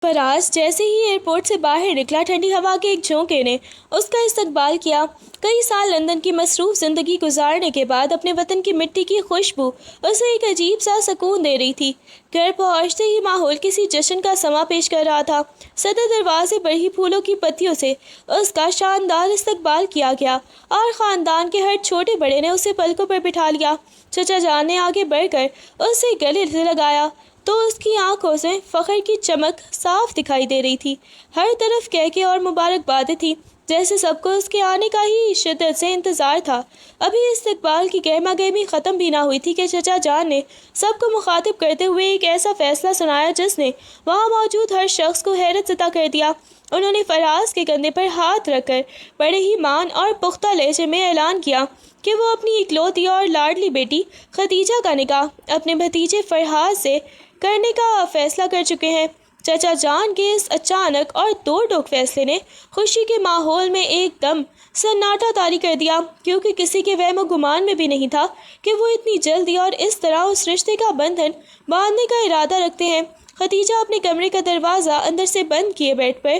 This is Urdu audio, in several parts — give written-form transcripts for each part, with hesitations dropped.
فراز جیسے ہی ایئرپورٹ سے باہر نکلا، ٹھنڈی ہوا کے ایک جھونکے نے اس کا استقبال کیا۔ کئی سال لندن کی مصروف زندگی گزارنے کے بعد اپنے وطن کی مٹی کی خوشبو اسے ایک عجیب سا سکون دے رہی تھی۔ گھر پہنچتے ہی ماحول کسی جشن کا سماں پیش کر رہا تھا۔ صدر دروازے پر ہی پھولوں کی پتیوں سے اس کا شاندار استقبال کیا گیا اور خاندان کے ہر چھوٹے بڑے نے اسے پلکوں پر بٹھا لیا۔ چچا جان نے آگے بڑھ کر اسے گلے سے لگایا تو اس کی آنکھوں سے فخر کی چمک صاف دکھائی دے رہی تھی۔ ہر طرف کہکے اور مبارکبادیں تھیں، جیسے سب کو اس کے آنے کا ہی شدت سے انتظار تھا۔ ابھی استقبال کی گہما گہمی ختم بھی نہ ہوئی تھی کہ چچا جان نے سب کو مخاطب کرتے ہوئے ایک ایسا فیصلہ سنایا جس نے وہاں موجود ہر شخص کو حیرت زدہ کر دیا۔ انہوں نے فراز کے کندھے پر ہاتھ رکھ کر بڑے ہی مان اور پختہ لہجے میں اعلان کیا کہ وہ اپنی اکلوتی اور لاڈلی بیٹی خدیجہ کا نکاح اپنے بھتیجے فرحات سے کرنے کا فیصلہ کر چکے ہیں۔ چچا جان کے اس اچانک اور توڑ ٹوک فیصلے نے خوشی کے ماحول میں ایک دم سناٹا طاری کر دیا، کیونکہ کسی کے وہم و گمان میں بھی نہیں تھا کہ وہ اتنی جلدی اور اس طرح اس رشتے کا بندھن باندھنے کا ارادہ رکھتے ہیں۔ خدیجہ اپنے کمرے کا دروازہ اندر سے بند کیے بیڈ پر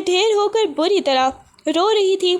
ڈھیر ہو کر بری طرح رو رہی تھی۔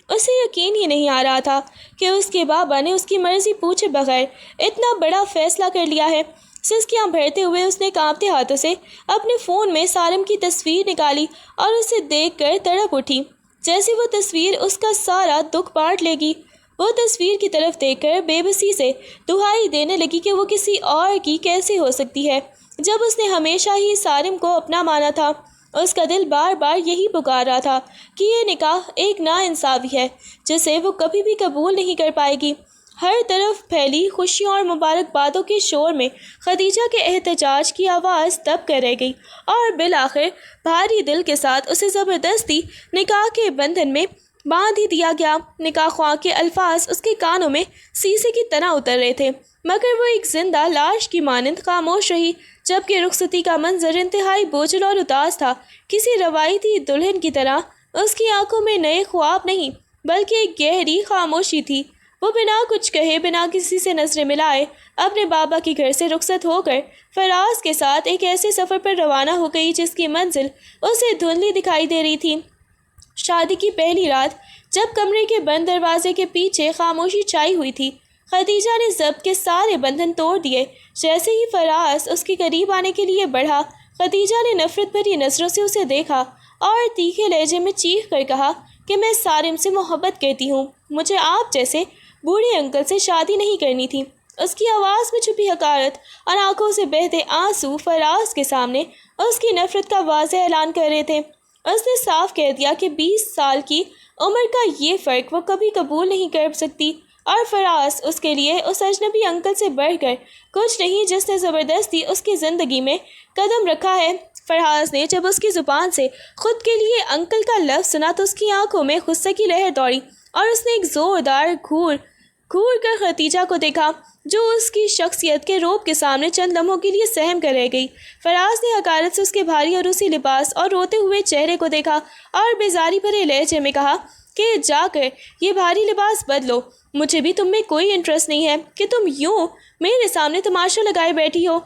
اسے یقین ہی نہیں آ رہا تھا کہ اس کے بابا نے اس کی مرضی پوچھے بغیر اتنا بڑا فیصلہ کر لیا ہے۔ سسکیاں بھرتے ہوئے اس نے کانپتے ہاتھوں سے اپنے فون میں سارم کی تصویر نکالی اور اسے دیکھ کر تڑپ اٹھی، جیسے وہ تصویر اس کا سارا دکھ بانٹ لے گی۔ وہ تصویر کی طرف دیکھ کر بے بسی سے دہائی دینے لگی کہ وہ کسی اور کی کیسے ہو سکتی ہے، جب اس نے ہمیشہ ہی سارم کو اپنا مانا تھا۔ اس کا دل بار بار یہی پکار رہا تھا کہ یہ نکاح ایک ناانصافی ہے جسے وہ کبھی بھی قبول نہیں کر پائے گی۔ ہر طرف پھیلی خوشیوں اور مبارکبادوں کے شور میں خدیجہ کے احتجاج کی آواز دب کر رہ گئی اور بالآخر بھاری دل کے ساتھ اسے زبردستی نکاح کے بندھن میں باندھ ہی دیا گیا۔ نکاح خواہ کے الفاظ اس کے کانوں میں سیسے کی طرح اتر رہے تھے، مگر وہ ایک زندہ لاش کی مانند خاموش رہی، جبکہ رخصتی کا منظر انتہائی بوجھل اور اداس تھا۔ کسی روایتی دلہن کی طرح اس کی آنکھوں میں نئے خواب نہیں بلکہ ایک گہری خاموشی تھی۔ وہ بنا کچھ کہے، بنا کسی سے نظریں ملائے اپنے بابا کے گھر سے رخصت ہو کر فراز کے ساتھ ایک ایسے سفر پر روانہ ہو گئی جس کی منزل اسے دھندلی دکھائی دے رہی تھی۔ شادی کی پہلی رات جب کمرے کے بند دروازے کے پیچھے خاموشی چھائی ہوئی تھی، خدیجہ نے ضبط کے سارے بندھن توڑ دیے۔ جیسے ہی فراز اس کے قریب آنے کے لیے بڑھا، خدیجہ نے نفرت بھری نظروں سے اسے دیکھا اور تیکھے لہجے میں چیخ کر کہا کہ میں سارم سے محبت کرتی ہوں، مجھے آپ جیسے بوڑھے انکل سے شادی نہیں کرنی تھی۔ اس کی آواز میں چھپی حقارت اور آنکھوں سے بہتے آنسو فراز کے سامنے اس کی نفرت کا واضح اعلان کر رہے تھے۔ اس نے صاف کہہ دیا کہ 20 سال کی عمر کا یہ فرق وہ کبھی قبول نہیں کر سکتی، اور فراز اس کے لیے اس اجنبی انکل سے بڑھ کر کچھ نہیں جس نے زبردستی اس کی زندگی میں قدم رکھا ہے۔ فراز نے جب اس کی زبان سے خود کے لیے انکل کا لفظ سنا تو اس کی آنکھوں میں غصے کی لہر دوڑی اور اس نے ایک زوردار گھور کر خدیجہ کو دیکھا، جو اس کی شخصیت کے رعب کے سامنے چند لمحوں کے لیے سہم کر رہ گئی۔ فراز نے حقارت سے اس کے بھاری عروسی لباس اور روتے ہوئے چہرے کو دیکھا اور بیزاری بھرے لہجے میں کہا کہ جا کر یہ بھاری لباس بدلو، مجھے بھی تم میں کوئی انٹرسٹ نہیں ہے کہ تم یوں میرے سامنے تماشا لگائے بیٹھی ہو۔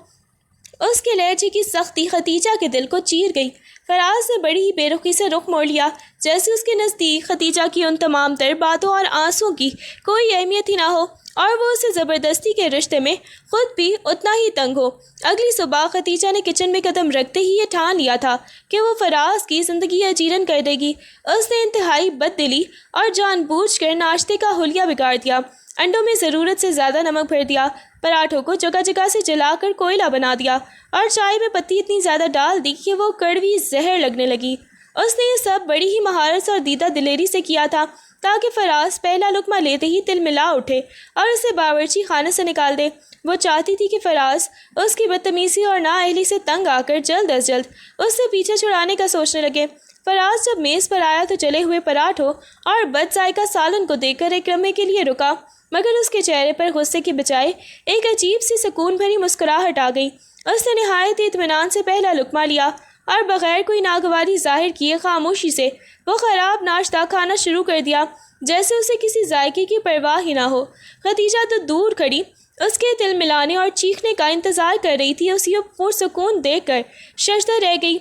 اس کے لہجے کی سختی خدیجہ کے دل کو چیر گئی۔ فراز نے بڑی ہی بے رخی سے رخ موڑ لیا، جیسے اس کے نزدیک خدیجہ کی ان تمام تر باتوں اور آنسوں کی کوئی اہمیت ہی نہ ہو اور وہ اسے زبردستی کے رشتے میں خود بھی اتنا ہی تنگ ہو۔ اگلی صبح خدیجہ نے کچن میں قدم رکھتے ہی یہ ٹھان لیا تھا کہ وہ فراز کی زندگی اجیرن کر دے گی۔ اس نے انتہائی بد دلی اور جان بوجھ کر ناشتے کا حلیہ بگاڑ دیا، انڈوں میں ضرورت سے زیادہ نمک بھر دیا، پراٹھوں کو جگہ جگہ سے جلا کر کوئلہ بنا دیا اور چائے میں پتی اتنی زیادہ ڈال دی کہ وہ کڑوی زہر لگنے لگی۔ اس نے یہ سب بڑی ہی مہارت اور دیدہ دلیری سے کیا تھا تاکہ فراز پہلا لقمہ لیتے ہی تل ملا اٹھے اور اسے باورچی خانے سے نکال دے۔ وہ چاہتی تھی کہ فراز اس کی بدتمیزی اور نااہلی سے تنگ آ کر جلد از جلد اس سے پیچھے چھڑانے کا سوچنے لگے۔ فراز جب میز پر آیا تو جلے ہوئے پراٹھوں اور بد ذائقہ سالن کو دیکھ کر ایک لمحے کے لیے رکا، مگر اس کے چہرے پر غصے کے بجائے ایک عجیب سی سکون بھری مسکراہٹ آ گئی۔ اس نے نہایت اطمینان سے پہلا لقمہ لیا اور بغیر کوئی ناگواری ظاہر کیے خاموشی سے وہ خراب ناشتہ کھانا شروع کر دیا، جیسے اسے کسی ذائقے کی پرواہ ہی نہ ہو۔ خدیجہ تو دور کھڑی اس کے دل ملانے اور چیخنے کا انتظار کر رہی تھی. اسی پرسکون دیکھ کر ششدر رہ گئی.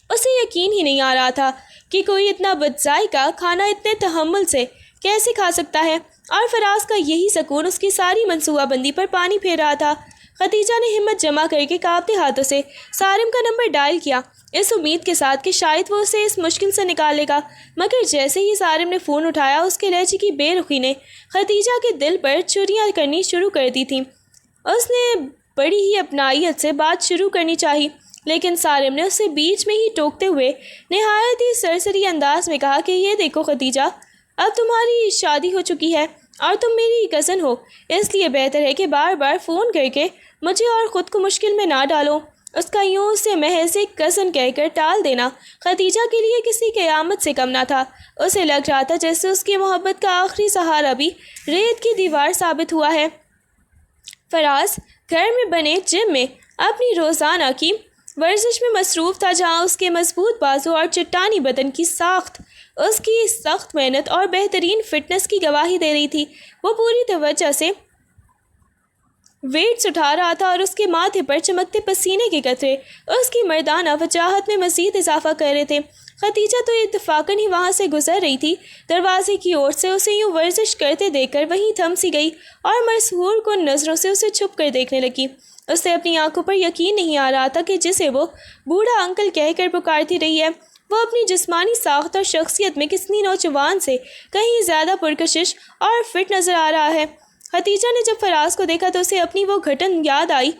اسے یقین ہی نہیں آ رہا تھا کہ کوئی اتنا بدذائقہ کھانا اتنے تحمل سے کیسے کھا سکتا ہے، اور فراز کا یہی سکون اس کی ساری منصوبہ بندی پر پانی پھیر رہا تھا. خدیجہ نے ہمت جمع کر کے کانپتے ہاتھوں سے سارم کا نمبر ڈائل کیا، اس امید کے ساتھ کہ شاید وہ اسے اس مشکل سے نکالے گا. مگر جیسے ہی سارم نے فون اٹھایا، اس کے لہجے کی بے رخی نے خدیجہ کے دل پر چھریاں کرنی شروع کر دی تھیں. اس نے بڑی ہی اپنائیت سے بات شروع کرنی چاہی، لیکن سارم نے اسے بیچ میں ہی ٹوکتے ہوئے نہایت ہی سرسری انداز میں کہا کہ یہ دیکھو خدیجہ، اب تمہاری شادی ہو چکی ہے اور تم میری کزن ہو، اس لیے بہتر ہے کہ بار بار فون کر کے مجھے اور خود کو مشکل میں نہ ڈالو. اس کا یوں اسے محض ایک کزن کہہ کر ٹال دینا خدیجہ کے لیے کسی قیامت سے کم نہ تھا. اسے لگ رہا تھا جیسے اس کی محبت کا آخری سہارا بھی ریت کی دیوار ثابت ہوا ہے. فراز گھر میں بنے جم میں اپنی روزانہ کی ورزش میں مصروف تھا، جہاں اس کے مضبوط بازو اور چٹانی بدن کی ساخت اس کی سخت محنت اور بہترین فٹنس کی گواہی دے رہی تھی. وہ پوری توجہ سے ویٹس اٹھا رہا تھا اور اس کے ماتھے پر چمکتے پسینے کے قطرے اس کی مردانہ وجاہت میں مزید اضافہ کر رہے تھے. خدیجہ تو اتفاقاً ہی وہاں سے گزر رہی تھی. دروازے کی اور سے اسے یوں ورزش کرتے دیکھ کر وہیں تھم سی گئی اور مسحور کن نظروں سے اسے چھپ کر دیکھنے لگی. اسے اپنی آنکھوں پر یقین نہیں آ رہا تھا کہ جسے وہ بوڑھا انکل کہہ کر پکارتی رہی ہے، وہ اپنی جسمانی ساخت اور شخصیت میں کسی نوجوان سے کہیں زیادہ پرکشش اور فٹ نظر آ رہا ہے. خدیجہ نے جب فراز کو دیکھا تو اسے اپنی وہ گھٹن یاد آئی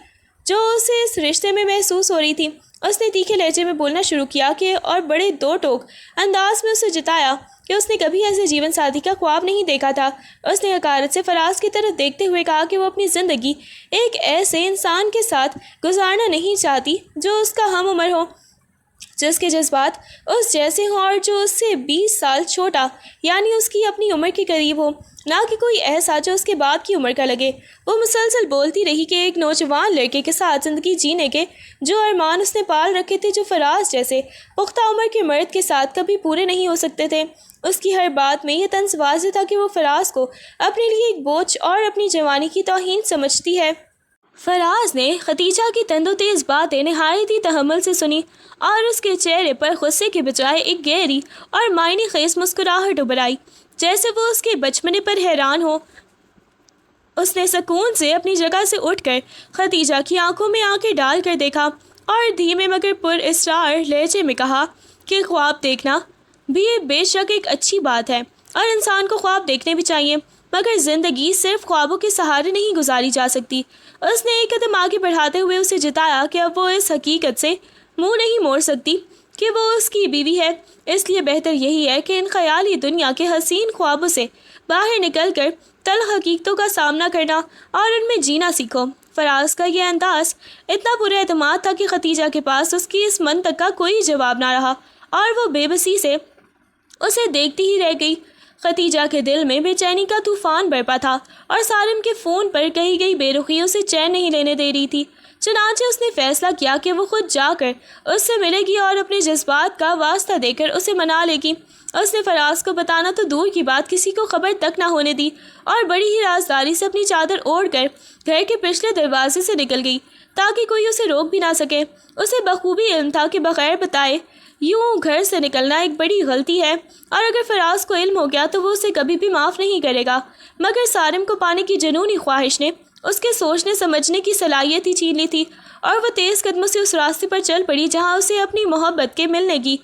جو اسے اس رشتے میں محسوس ہو رہی تھی. اس نے تیکھے لہجے میں بولنا شروع کیا کہ اور بڑے دو ٹوک انداز میں اسے جتایا کہ اس نے کبھی ایسے جیون ساتھی کا خواب نہیں دیکھا تھا. اس نے حقارت سے فراز کی طرف دیکھتے ہوئے کہا کہ وہ اپنی زندگی ایک ایسے انسان کے ساتھ گزارنا نہیں چاہتی جو اس کا ہم عمر ہو، جس کے جذبات اس جیسے ہوں اور جو اس سے 20 سال چھوٹا یعنی اس کی اپنی عمر کے قریب ہو، نہ کہ کوئی ایسا جو اس کے بعد کی عمر کا لگے. وہ مسلسل بولتی رہی کہ ایک نوجوان لڑکے کے ساتھ زندگی جینے کے جو ارمان اس نے پال رکھے تھے، جو فراز جیسے پختہ عمر کے مرد کے ساتھ کبھی پورے نہیں ہو سکتے تھے. اس کی ہر بات میں یہ طنز واضح تھا کہ وہ فراز کو اپنے لیے ایک بوجھ اور اپنی جوانی کی توہین سمجھتی ہے. فراز نے خدیجہ کی تند و تیز باتیں نہایت ہی تحمل سے سنی اور اس کے چہرے پر غصے کے بجائے ایک گہری اور معنی خیز مسکراہٹ ابھر آئی، جیسے وہ اس کے بچپنے پر حیران ہو. اس نے سکون سے اپنی جگہ سے اٹھ کر خدیجہ کی آنکھوں میں آنکھیں ڈال کر دیکھا اور دھیمے مگر پر اسرار لہجے میں کہا کہ خواب دیکھنا بھی بے شک ایک اچھی بات ہے اور انسان کو خواب دیکھنے بھی چاہیے، مگر زندگی صرف خوابوں کے سہارے نہیں گزاری جا سکتی. اس نے ایک قدم آگے بڑھاتے ہوئے اسے جتایا کہ اب وہ اس حقیقت سے منہ نہیں موڑ سکتی کہ وہ اس کی بیوی ہے، اس لیے بہتر یہی ہے کہ ان خیالی دنیا کے حسین خوابوں سے باہر نکل کر تلخ حقیقتوں کا سامنا کرنا اور ان میں جینا سیکھو. فراز کا یہ انداز اتنا پر اعتماد تھا کہ خدیجہ کے پاس اس کی اس منطق کا کوئی جواب نہ رہا اور وہ بے بسی سے اسے دیکھتی ہی رہ گئی. خدیجہ کے دل میں بے چینی کا طوفان برپا تھا اور سارم کے فون پر کہی گئی بے رخی اسے چین نہیں لینے دے رہی تھی. چنانچہ اس نے فیصلہ کیا کہ وہ خود جا کر اس سے ملے گی اور اپنے جذبات کا واسطہ دے کر اسے منا لے گی. اس نے فراز کو بتانا تو دور کی بات کسی کو خبر تک نہ ہونے دی اور بڑی ہی رازداری سے اپنی چادر اوڑھ کر گھر کے پچھلے دروازے سے نکل گئی تاکہ کوئی اسے روک بھی نہ سکے. اسے بخوبی علم تھا کہ بغیر بتائے یوں گھر سے نکلنا ایک بڑی غلطی ہے اور اگر فراز کو علم ہو گیا تو وہ اسے کبھی بھی معاف نہیں کرے گا. مگر سارم کو پانے کی جنونی خواہش نے اس کے سوچنے سمجھنے کی صلاحیت ہی چھین لی تھی اور وہ تیز قدموں سے اس راستے پر چل پڑی جہاں اسے اپنی محبت کے ملنے کی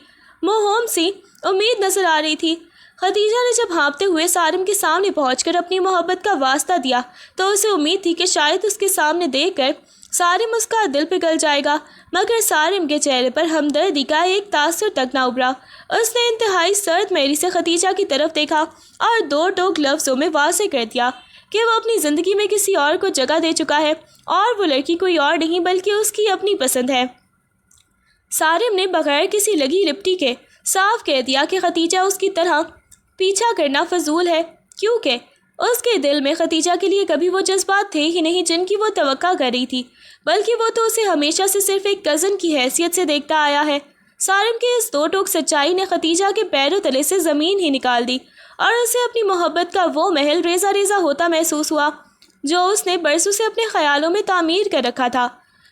موہوم سی امید نظر آ رہی تھی. خدیجہ نے جب ہانپتے ہوئے سارم کے سامنے پہنچ کر اپنی محبت کا واسطہ دیا تو اسے امید تھی کہ شاید اس کے سامنے دیکھ کر سارم اس کا دل پگھل جائے گا، مگر سارم کے چہرے پر ہمدردی کا ایک تاثر تک نہ ابھرا. اس نے انتہائی سرد میری سے خدیجہ کی طرف دیکھا اور دو ٹوک لفظوں میں واضح کر دیا کہ وہ اپنی زندگی میں کسی اور کو جگہ دے چکا ہے اور وہ لڑکی کوئی اور نہیں بلکہ اس کی اپنی پسند ہے. سارم نے بغیر کسی لگی لپٹی کے صاف کہہ دیا کہ خدیجہ اس کی طرح پیچھا کرنا فضول ہے، کیونکہ اس کے دل میں خدیجہ کے لیے کبھی وہ جذبات تھے ہی نہیں جن کی وہ توقع کر رہی تھی، بلکہ وہ تو اسے ہمیشہ سے صرف ایک کزن کی حیثیت سے دیکھتا آیا ہے. سارم کے اس دو ٹوک سچائی نے خدیجہ کے پیروں تلے سے زمین ہی نکال دی اور اسے اپنی محبت کا وہ محل ریزہ ریزہ ہوتا محسوس ہوا جو اس نے برسوں سے اپنے خیالوں میں تعمیر کر رکھا تھا۔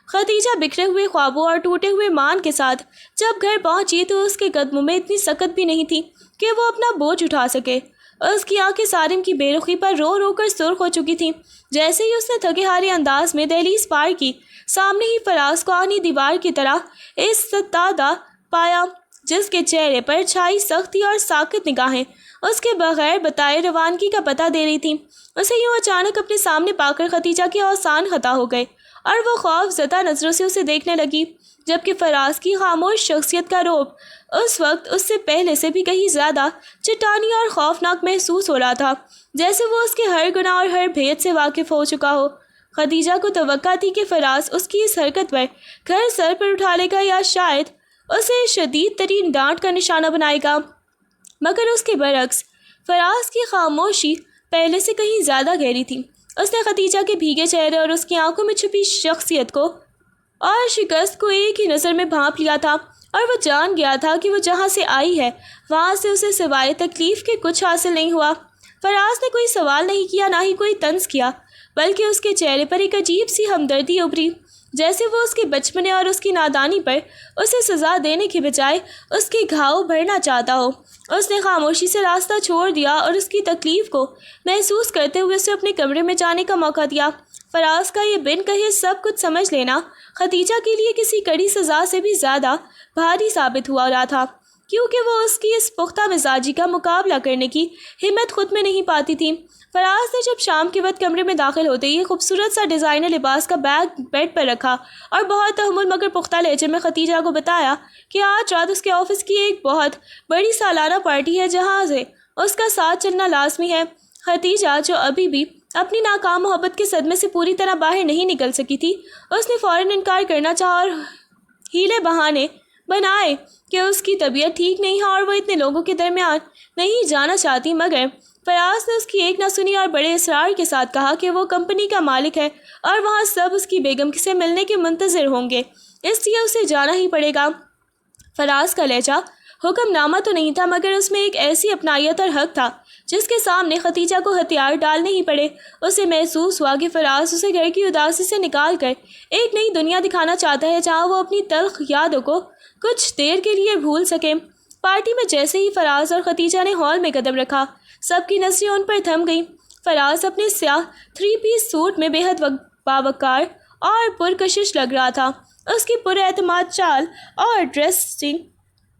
خدیجہ بکھرے ہوئے خوابوں اور ٹوٹے ہوئے مان کے ساتھ جب گھر پہنچی تو اس کے قدموں میں اتنی سکت بھی نہیں تھی کہ وہ اپنا بوجھ اٹھا سکے۔ اس کی آنکھیں سارم کی بے رخی پر رو رو کر سرخ ہو چکی تھیں۔ جیسے ہی اس نے تھکے ہارے انداز میں دہلیز پار کی، سامنے ہی فراز کو آنی دیوار کی طرح ایستادہ پایا، جس کے چہرے پر چھائی سختی اور ساکت نگاہیں اس کے بغیر بتائے روانگی کا پتہ دے رہی تھیں۔ اسے یوں اچانک اپنے سامنے پا کر خدیجہ کے اوسان خطا ہو گئے اور وہ خوف زدہ نظروں سے اسے دیکھنے لگی، جبکہ فراز کی خاموش شخصیت کا رعب اس وقت اس سے پہلے سے بھی کہیں زیادہ چٹانی اور خوفناک محسوس ہو رہا تھا، جیسے وہ اس کے ہر گناہ اور ہر بھید سے واقف ہو چکا ہو۔ خدیجہ کو توقع تھی کہ فراز اس کی اس حرکت پر گھر سر پر اٹھا لے گا یا شاید اسے شدید ترین ڈانٹ کا نشانہ بنائے گا، مگر اس کے برعکس فراز کی خاموشی پہلے سے کہیں زیادہ گہری تھی۔ اس نے خدیجہ کے بھیگے چہرے اور اس کی آنکھوں میں چھپی شخصیت کو اور شکست کو ایک ہی نظر میں بھانپ لیا تھا، اور وہ جان گیا تھا کہ وہ جہاں سے آئی ہے وہاں سے اسے سوائے تکلیف کے کچھ حاصل نہیں ہوا۔ فراز نے کوئی سوال نہیں کیا، نہ ہی کوئی طنز کیا، بلکہ اس کے چہرے پر ایک عجیب سی ہمدردی ابھری، جیسے وہ اس کے بچپنے اور اس کی نادانی پر اسے سزا دینے کے بجائے اس کے گھاؤ بھرنا چاہتا ہو۔ اس نے خاموشی سے راستہ چھوڑ دیا اور اس کی تکلیف کو محسوس کرتے ہوئے اسے اپنے کمرے میں جانے کا موقع دیا۔ فراز کا یہ بن کہے سب کچھ سمجھ لینا خدیجہ کے لیے کسی کڑی سزا سے بھی زیادہ بھاری ثابت ہوا رہا تھا، کیونکہ وہ اس کی اس پختہ مزاجی کا مقابلہ کرنے کی ہمت خود میں نہیں پاتی تھی۔ فراز نے جب شام کے وقت کمرے میں داخل ہوتے ہی خوبصورت سا ڈیزائنر لباس کا بیگ بیڈ پر رکھا اور بہت تحمل مگر پختہ لہجے میں خدیجہ کو بتایا کہ آج رات اس کے آفس کی ایک بہت بڑی سالانہ پارٹی ہے جہاں سے اس کا ساتھ چلنا لازمی ہے۔ خدیجہ جو ابھی بھی اپنی ناکام محبت کے صدمے سے پوری طرح باہر نہیں نکل سکی تھی، اس نے فوراً انکار کرنا چاہا اور ہیلے بہانے بنائے کہ اس کی طبیعت ٹھیک نہیں ہے اور وہ اتنے لوگوں کے درمیان نہیں جانا چاہتی، مگر فراز نے اس کی ایک نہ سنی اور بڑے اصرار کے ساتھ کہا کہ وہ کمپنی کا مالک ہے اور وہاں سب اس کی بیگم سے ملنے کے منتظر ہوں گے، اس لیے اسے جانا ہی پڑے گا۔ فراز کا لہجہ حکم نامہ تو نہیں تھا، مگر اس میں ایک ایسی اپنائیت اور حق تھا جس کے سامنے خدیجہ کو ہتھیار ڈالنے ہی پڑے۔ اسے محسوس ہوا کہ فراز اسے گھر کی اداسی سے نکال کر ایک نئی دنیا دکھانا چاہتا ہے جہاں وہ اپنی تلخ یادوں کو کچھ دیر کے لیے بھول سکے۔ پارٹی میں جیسے ہی فراز اور خدیجہ نے ہال میں قدم رکھا، سب کی نظریں ان پر تھم گئیں۔ فراز اپنے سیاہ 3 پیس سوٹ میں بے حد باوقار اور پرکشش لگ رہا تھا۔ اس کی پر اعتماد چال اور ڈریسنگ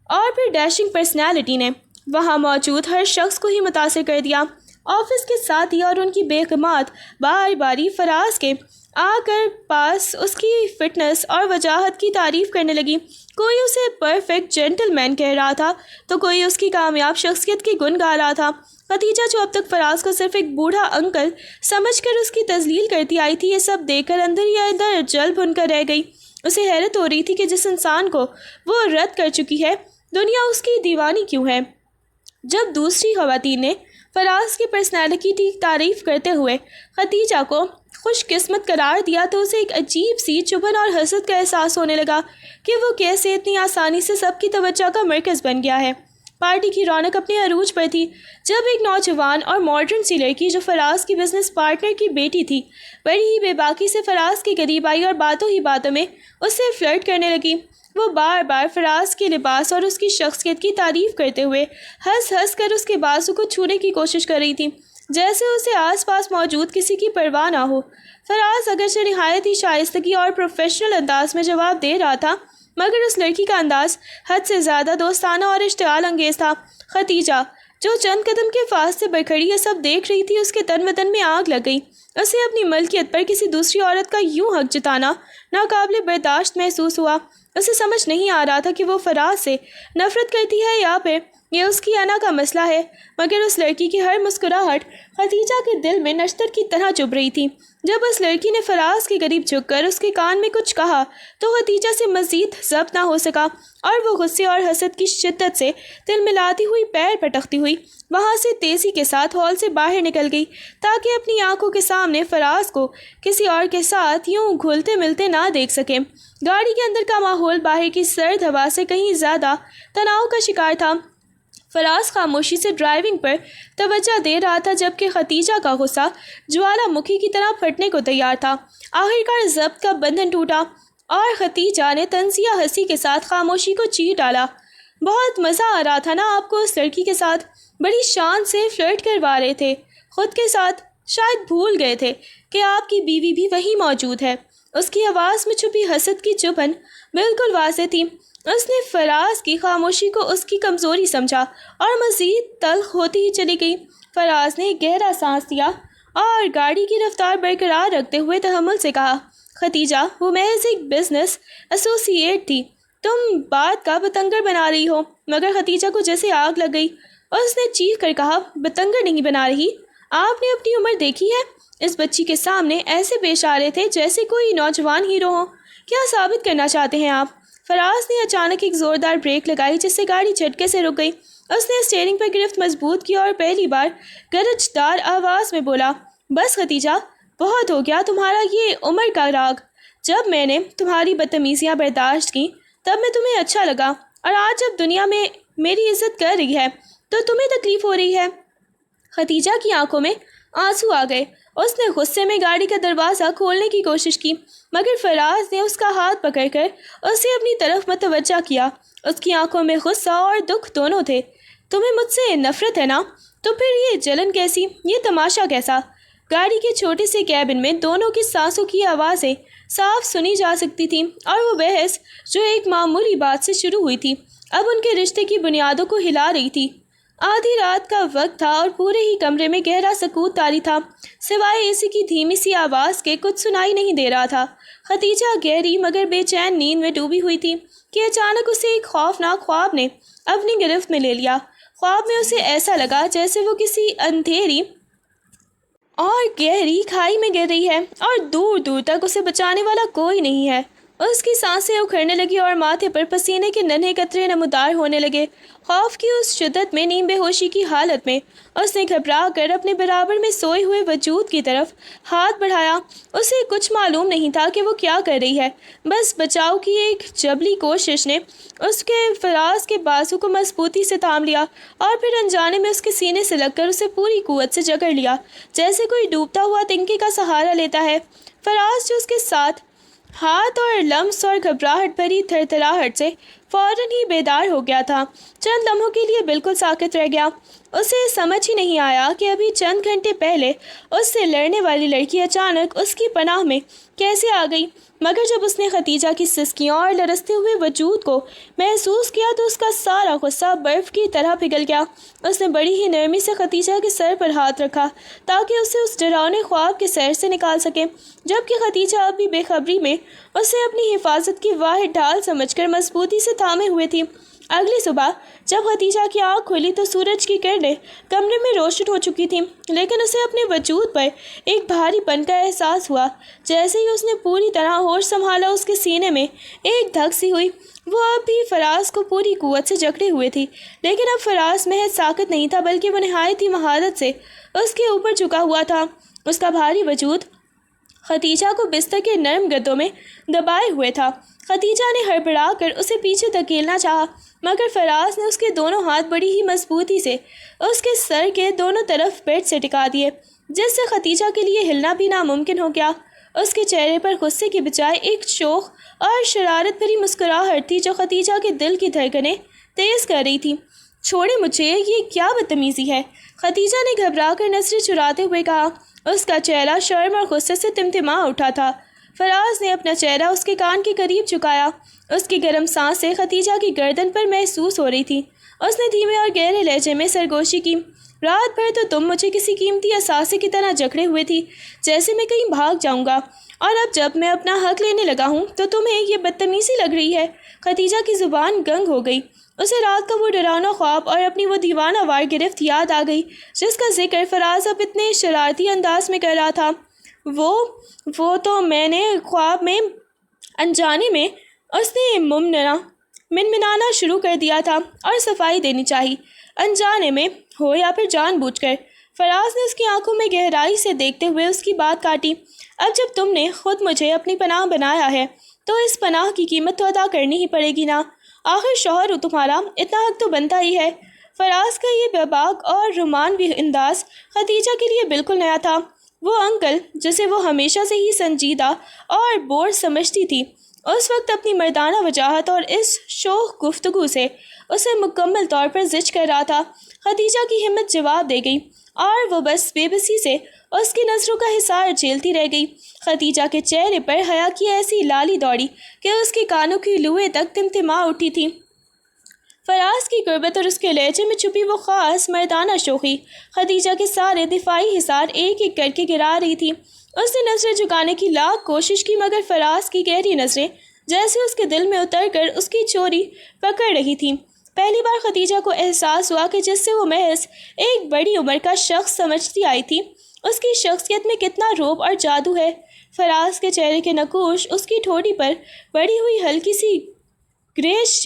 اور پھر ڈیشنگ پرسنالٹی نے وہاں موجود ہر شخص کو ہی متاثر کر دیا۔ آفس کے ساتھی اور ان کی بیگمات بار باری فراز کے آ کر پاس اس کی فٹنس اور وجاہت کی تعریف کرنے لگی۔ کوئی اسے پرفیکٹ جینٹل مین کہہ رہا تھا تو کوئی اس کی کامیاب شخصیت کی گن گا رہا تھا۔ خدیجہ جو اب تک فراز کو صرف ایک بوڑھا انکل سمجھ کر اس کی تذلیل کرتی آئی تھی، یہ سب دیکھ کر اندر ہی اندر جل بھن کر رہ گئی۔ اسے حیرت ہو رہی تھی کہ جس انسان کو وہ رد کر چکی ہے، دنیا اس کی دیوانی کیوں ہے۔ جب دوسری خواتین نے فراز کی پرسنالٹی کی تعریف کرتے ہوئے خدیجہ کو خوش قسمت قرار دیا تو اسے ایک عجیب سی چبھن اور حسد کا احساس ہونے لگا کہ وہ کیسے اتنی آسانی سے سب کی توجہ کا مرکز بن گیا ہے۔ پارٹی کی رونق اپنے عروج پر تھی جب ایک نوجوان اور ماڈرن سی لڑکی جو فراز کی بزنس پارٹنر کی بیٹی تھی بڑی ہی بے باکی سے فراز کے قریب آئی اور باتوں ہی باتوں میں اس سے فلرٹ کرنے لگی۔ وہ بار بار فراز کے لباس اور اس کی شخصیت کی تعریف کرتے ہوئے ہنس ہنس کر اس کے بازو کو چھونے کی کوشش کر رہی تھی، جیسے اسے آس پاس موجود کسی کی پرواہ نہ ہو۔ فراز اگرچہ نہایت ہی شائستگی اور پروفیشنل انداز میں جواب دے رہا تھا، مگر اس لڑکی کا انداز حد سے زیادہ دوستانہ اور اشتعال انگیز تھا۔ خدیجہ جو چند قدم کے فاصلے پر کھڑی یہ سب دیکھ رہی تھی، اس کے تن بدن میں آگ لگ گئی۔ اسے اپنی ملکیت پر کسی دوسری عورت کا یوں حق جتانا ناقابل برداشت محسوس ہوا۔ اسے سمجھ نہیں آ رہا تھا کہ وہ فراز سے نفرت کرتی ہے یا پھر یہ اس کی انا کا مسئلہ ہے، مگر اس لڑکی کی ہر مسکراہٹ خدیجہ کے دل میں نشتر کی طرح چبھ رہی تھی۔ جب اس لڑکی نے فراز کے قریب جھک کر اس کے کان میں کچھ کہا تو خدیجہ سے مزید ضبط نہ ہو سکا اور وہ غصے اور حسد کی شدت سے تل ملاتی ہوئی پیر پٹکتی ہوئی وہاں سے تیزی کے ساتھ ہال سے باہر نکل گئی تاکہ اپنی آنکھوں کے سامنے فراز کو کسی اور کے ساتھ یوں گھلتے ملتے نہ دیکھ سکے۔ گاڑی کے اندر کا ماحول باہر کی سرد ہوا سے کہیں زیادہ تناؤ کا شکار تھا۔ فراز خاموشی سے ڈرائیونگ پر توجہ دے رہا تھا جبکہ ختیجہ کا غصہ جوالا مکھی کی طرح پھٹنے کو تیار تھا۔ آخرکار ضبط کا بندھن ٹوٹا اور ختیجہ نے طنزیہ ہنسی کے ساتھ خاموشی کو چیر ڈالا۔ بہت مزہ آ رہا تھا نا آپ کو اس لڑکی کے ساتھ؟ بڑی شان سے فلرٹ کروا رہے تھے خود کے ساتھ، شاید بھول گئے تھے کہ آپ کی بیوی بھی وہیں موجود ہے۔ اس کی آواز میں چھپی حسد کی چبھن بالکل واضح تھی۔ اس نے فراز کی خاموشی کو اس کی کمزوری سمجھا اور مزید تلخ ہوتی ہی چلی گئی۔ فراز نے ایک گہرا سانس لیا اور گاڑی کی رفتار برقرار رکھتے ہوئے تحمل سے کہا، ختیجہ وہ محض ایک بزنس ایسوسی ایٹ تھی، تم بات کا بتنگڑ بنا رہی ہو۔ مگر ختیجہ کو جیسے آگ لگ گئی، اس نے چیخ کر کہا، بتنگڑ نہیں بنا رہی، آپ نے اپنی عمر دیکھی ہے؟ اس بچی کے سامنے ایسے پیش آ رہے تھے جیسے کوئی نوجوان ہیرو ہو۔ کیا ثابت کرنا چاہتے ہیں آپ؟ فراز نے اچانک ایک زوردار بریک لگائی جس سے گاڑی جھٹکے سے رک گئی۔ اس نے اسٹیئرنگ پر گرفت مضبوط کی اور پہلی بار گرجدار آواز میں بولا، بس ختیجہ، بہت ہو گیا تمہارا یہ عمر کا راگ۔ جب میں نے تمہاری بدتمیزیاں برداشت کی تب میں تمہیں اچھا لگا، اور آج جب دنیا میں میری عزت کر رہی ہے تو تمہیں تکلیف ہو رہی ہے۔ ختیجہ کی آنکھوں میں آنسو آ گئے۔ اس نے غصے میں گاڑی کا دروازہ کھولنے کی کوشش کی مگر فراز نے اس کا ہاتھ پکڑ کر اسے اپنی طرف متوجہ کیا۔ اس کی آنکھوں میں غصہ اور دکھ دونوں تھے۔ تمہیں مجھ سے نفرت ہے نا؟ تو پھر یہ جلن کیسی، یہ تماشا کیسا؟ گاڑی کے چھوٹے سے کیبن میں دونوں کی سانسوں کی آوازیں صاف سنی جا سکتی تھیں اور وہ بحث جو ایک معمولی بات سے شروع ہوئی تھی اب ان کے رشتے کی بنیادوں کو ہلا رہی تھی۔ آدھی رات کا وقت تھا اور پورے ہی کمرے میں گہرا سکوت طاری تھا، سوائے اے سی کی دھیمی سی آواز کے کچھ سنائی نہیں دے رہا تھا۔ ختیجہ گہری مگر بے چین نیند میں ڈوبی ہوئی تھی کہ اچانک اسے ایک خوفناک خواب نے اپنی گرفت میں لے لیا۔ خواب میں اسے ایسا لگا جیسے وہ کسی اندھیری اور گہری کھائی میں گر رہی ہے اور دور دور تک اسے بچانے والا کوئی نہیں ہے۔ اس کی سانسیں اکھڑنے لگی اور ماتھے پر پسینے کے ننھے قطرے نمودار ہونے لگے۔ خوف کی اس شدت میں، نیم بے ہوشی کی حالت میں، اس نے گھبرا کر اپنے برابر میں سوئے ہوئے وجود کی طرف ہاتھ بڑھایا۔ اسے کچھ معلوم نہیں تھا کہ وہ کیا کر رہی ہے، بس بچاؤ کی ایک جبلی کوشش نے اس کے فراز کے بازو کو مضبوطی سے تھام لیا اور پھر انجانے میں اس کے سینے سے لگ کر اسے پوری قوت سے جکڑ لیا، جیسے کوئی ڈوبتا ہوا تنکے کا سہارا لیتا ہے۔ فراز جو اس کے ساتھ ہاتھ اور لمس اور گھبراہٹ بھری تھرتھراہٹ سے فوراً ہی بیدار ہو گیا تھا، چند لمحوں کے لیے بالکل ساکت رہ گیا۔ اسے سمجھ ہی نہیں آیا کہ ابھی چند گھنٹے پہلے اس سے لڑنے والی لڑکی اچانک اس کی پناہ میں کیسے آ گئی، مگر جب اس نے ختیجہ کی سسکیوں اور لرزتے ہوئے وجود کو محسوس کیا تو اس کا سارا غصہ برف کی طرح پگھل گیا۔ اس نے بڑی ہی نرمی سے ختیجہ کے سر پر ہاتھ رکھا تاکہ اسے اس ڈراؤنے خواب کے سیر سے نکال سکے، جبکہ ختیجہ اب بھی بے خبری میں اسے اپنی حفاظت کی واحد ڈھال سمجھ کر مضبوطی سے تھامے ہوئے تھی۔ اگلی صبح جب ختیجہ کی آنکھ کھلی تو سورج کی کرنیں کمرے میں روشن ہو چکی تھیں، لیکن اسے اپنے وجود پر ایک بھاری پن کا احساس ہوا۔ جیسے ہی اس نے پوری طرح ہوش سنبھالا اس کے سینے میں ایک دھک سی ہوئی۔ وہ اب بھی فراز کو پوری قوت سے جکڑے ہوئے تھی، لیکن اب فراز محض ساکت نہیں تھا بلکہ وہ نہایت ہی مہارت سے اس کے اوپر جھکا ہوا تھا۔ اس کا بھاری وجود ختیجہ کو بستر کے نرم گدوں میں دبائے ہوئے تھا۔ ختیجہ نے ہڑبڑا کر اسے پیچھے دھکیلنا چاہا مگر فراز نے اس کے دونوں ہاتھ بڑی ہی مضبوطی سے اس کے سر کے دونوں طرف بیڈ سے ٹکا دیے، جس سے ختیجہ کے لیے ہلنا بھی ناممکن ہو گیا۔ اس کے چہرے پر غصے کے بجائے ایک شوخ اور شرارت بھری مسکراہٹ تھی جو ختیجہ کے دل کی دھڑکنیں تیز کر رہی تھی۔ چھوڑے مجھے، یہ کیا بدتمیزی ہے؟ ختیجہ نے گھبرا کر نظریں چراتے ہوئے کہا۔ اس کا چہرہ شرم اور غصے سے تمتما اٹھا تھا۔ فراز نے اپنا چہرہ اس کے کان کے قریب جھکایا۔ اس کی گرم سانسیں ختیجہ کی گردن پر محسوس ہو رہی تھی۔ اس نے دھیمے اور گہرے لہجے میں سرگوشی کی، رات بھر تو تم مجھے کسی قیمتی اثاثے کی طرح جکڑے ہوئے تھی، جیسے میں کہیں بھاگ جاؤں گا، اور اب جب میں اپنا حق لینے لگا ہوں تو تمہیں یہ بدتمیزی لگ رہی ہے۔ ختیجہ کی زبان گنگ ہو گئی۔ اسے رات کا وہ ڈراؤنا خواب اور اپنی وہ دیوانہ وار گرفت یاد آ گئی جس کا ذکر فراز اب اتنے شرارتی انداز میں کر رہا تھا۔ وہ تو میں نے خواب میں انجانے میں اس نے منمنانا شروع کر دیا تھا اور صفائی دینی چاہی، انجانے میں ہو یا پھر جان بوجھ کر۔ فراز نے اس کی آنکھوں میں گہرائی سے دیکھتے ہوئے اس کی بات کاٹی۔ اب جب تم نے خود مجھے اپنی پناہ بنایا ہے تو اس پناہ کی قیمت تو ادا کرنی ہی پڑے گی نا، آخر شوہر ہو تمہارا، اتنا حق تو بنتا ہی ہے۔ فراز کا یہ بیباک اور رومانوی انداز خدیجہ کے لیے بالکل نیا تھا۔ وہ انکل جسے وہ ہمیشہ سے ہی سنجیدہ اور بور سمجھتی تھی، اس وقت اپنی مردانہ وجاہت اور اس شوخ گفتگو سے اسے مکمل طور پر زچ کر رہا تھا۔ خدیجہ کی ہمت جواب دے گئی اور وہ بس بے بسی سے اس کی نظروں کا حصار جھیلتی رہ گئی۔ خدیجہ کے چہرے پر حیا کی ایسی لالی دوڑی کہ اس کے کانوں کی لوئیں تک تمتما اٹھی تھی۔ فراز کی قربت اور اس کے لہجے میں چھپی وہ خاص مردانہ شوخی خدیجہ کے سارے دفاعی حصار ایک ایک کر کے گرا رہی تھی۔ اس نے نظریں جھکانے کی لاکھ کوشش کی، مگر فراز کی گہری نظریں جیسے اس کے دل میں اتر کر اس کی چوری پکڑ رہی تھیں۔ پہلی بار خدیجہ کو احساس ہوا کہ جس سے وہ محض ایک بڑی عمر کا شخص سمجھتی آئی تھی، اس کی شخصیت میں کتنا رعب اور جادو ہے۔ فراز کے چہرے کے نقوش، اس کی ٹھوڑی پر بڑی ہوئی ہلکی سی گریس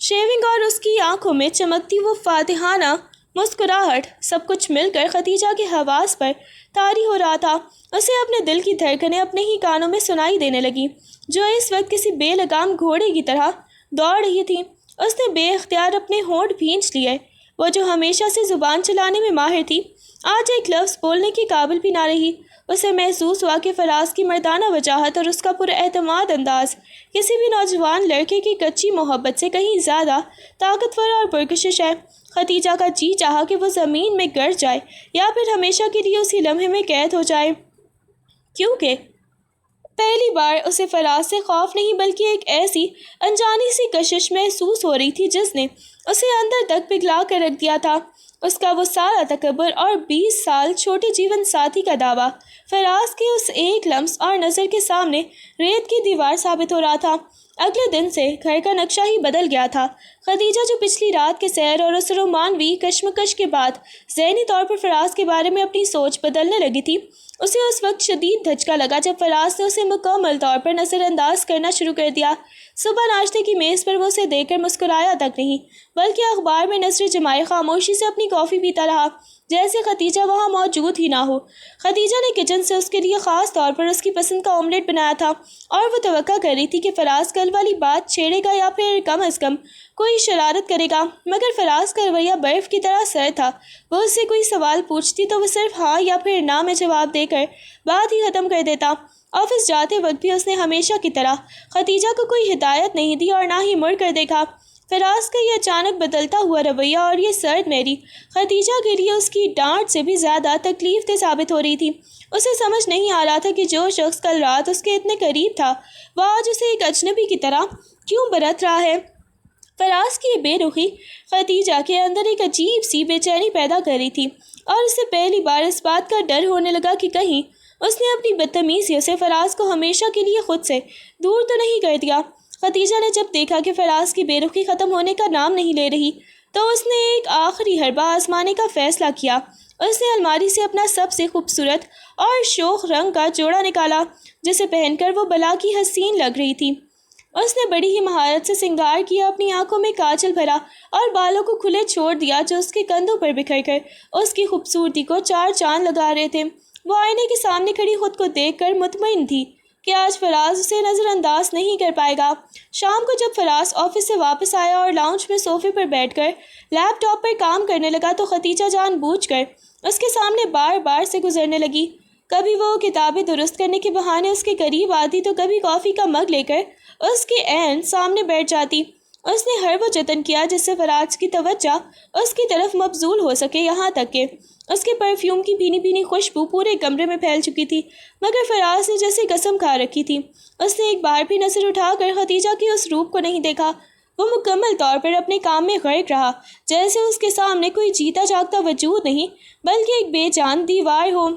شیونگ اور اس کی آنکھوں میں چمکتی وہ فاتحانہ مسکراہٹ، سب کچھ مل کر خدیجہ کے حواس پر طاری ہو رہا تھا۔ اسے اپنے دل کی دھڑکنیں اپنے ہی کانوں میں سنائی دینے لگی، جو اس وقت کسی بے لگام گھوڑے کی طرح دوڑ رہی تھی۔ اس نے بے اختیار اپنے ہونٹ بھینچ لیے۔ وہ جو ہمیشہ سے زبان چلانے میں ماہر تھی، آج ایک لفظ بولنے کے قابل بھی نہ رہی۔ اسے محسوس ہوا کہ فراز کی مردانہ وجاہت اور اس کا پراعتماد انداز کسی بھی نوجوان لڑکے کی کچی محبت سے کہیں زیادہ طاقتور اور پرکشش ہے۔ خدیجہ کا جی چاہا کہ وہ زمین میں گر جائے یا پھر ہمیشہ کے لیے اسی لمحے میں قید ہو جائے، کیونکہ پہلی بار اسے فراز سے خوف نہیں بلکہ ایک ایسی انجانی سی کشش محسوس ہو رہی تھی جس نے اسے اندر تک پگھلا کر رکھ دیا تھا۔ اس کا وہ سارا تکبر اور 20 سال چھوٹے جیون ساتھی کا دعویٰ فراز کے اس ایک لمس اور نظر کے سامنے ریت کی دیوار ثابت ہو رہا تھا۔ اگلے دن سے گھر کا نقشہ ہی بدل گیا تھا۔ خدیجہ جو پچھلی رات کے سحر اور اس رومانوی کشمکش کے بعد ذہنی طور پر فراز کے بارے میں اپنی سوچ بدلنے لگی تھی، اسے اس وقت شدید دھچکا لگا جب فراز نے اسے مکمل طور پر نظر انداز کرنا شروع کر دیا۔ صبح ناشتے کی میز پر وہ اسے دیکھ کر مسکرایا تک نہیں، بلکہ اخبار میں نظریں جمائے خاموشی سے اپنی کافی پیتا رہا، جیسے خدیجہ وہاں موجود ہی نہ ہو۔ خدیجہ نے کچن سے اس کے لیے خاص طور پر اس کی پسند کا آملیٹ بنایا تھا، اور وہ توقع کر رہی تھی کہ فراز کل والی بات چھیڑے گا یا پھر کم از کم کوئی شرارت کرے گا، مگر فراز کا رویہ برف کی طرح سرد تھا۔ وہ اس سے کوئی سوال پوچھتی تو وہ صرف ہاں یا پھر نہ میں جواب دے کر بات ہی ختم کر دیتا۔ آفس جاتے وقت بھی اس نے ہمیشہ کی طرح خدیجہ کو کوئی ہدایت نہیں دی اور نہ ہی مڑ کر دیکھا۔ فراز کا یہ اچانک بدلتا ہوا رویہ اور یہ سرد میری خدیجہ کے لیے اس کی ڈانٹ سے بھی زیادہ تکلیف دہ ثابت ہو رہی تھی۔ اسے سمجھ نہیں آ رہا تھا کہ جو شخص کل رات اس کے اتنے قریب تھا، وہ آج اسے ایک اجنبی کی طرح کیوں برت رہا ہے۔ فراز کی یہ بے رخی خدیجہ کے اندر ایک عجیب سی بے چینی پیدا کر رہی تھی، اور اسے پہلی بار اس بات کا ڈر ہونے لگا کہ کہیں اس نے اپنی بدتمیزیوں سے فراز کو ہمیشہ کے لیے خود سے دور تو نہیں کر دیا۔ خدیجہ نے جب دیکھا کہ فراز کی بے رخی ختم ہونے کا نام نہیں لے رہی، تو اس نے ایک آخری حربہ آزمانے کا فیصلہ کیا۔ اس نے الماری سے اپنا سب سے خوبصورت اور شوخ رنگ کا جوڑا نکالا، جسے پہن کر وہ بلا کی حسین لگ رہی تھی۔ اس نے بڑی ہی مہارت سے سنگار کیا، اپنی آنکھوں میں کاجل بھرا اور بالوں کو کھلے چھوڑ دیا جو اس کے کندھوں پر بکھر کر اس کی خوبصورتی کو چار چاند لگا رہے تھے۔ وہ آئینے کے سامنے کھڑی خود کو دیکھ کر مطمئن تھی کہ آج فراز اسے نظر انداز نہیں کر پائے گا۔ شام کو جب فراز آفس سے واپس آیا اور لاؤنج میں صوفے پر بیٹھ کر لیپ ٹاپ پر کام کرنے لگا، تو خدیجہ جان بوجھ کر اس کے سامنے بار بار سے گزرنے لگی۔ کبھی وہ کتابیں درست کرنے کے بہانے اس کے قریب آتی تو کبھی کافی کا مگ لے کر اس کے عین سامنے بیٹھ جاتی۔ اس نے ہر وہ جتن کیا جس سے فراز کی توجہ اس کی طرف مبذول ہو سکے، یہاں تک کہ اس کے پرفیوم کی بھینی بھینی خوشبو پورے کمرے میں پھیل چکی تھی، مگر فراز نے جیسے قسم کھا رکھی تھی۔ اس نے ایک بار بھی نظر اٹھا کر خدیجہ کی اس روپ کو نہیں دیکھا۔ وہ مکمل طور پر اپنے کام میں غرق رہا، جیسے اس کے سامنے کوئی جیتا جاگتا وجود نہیں بلکہ ایک بے جان دیوار ہو۔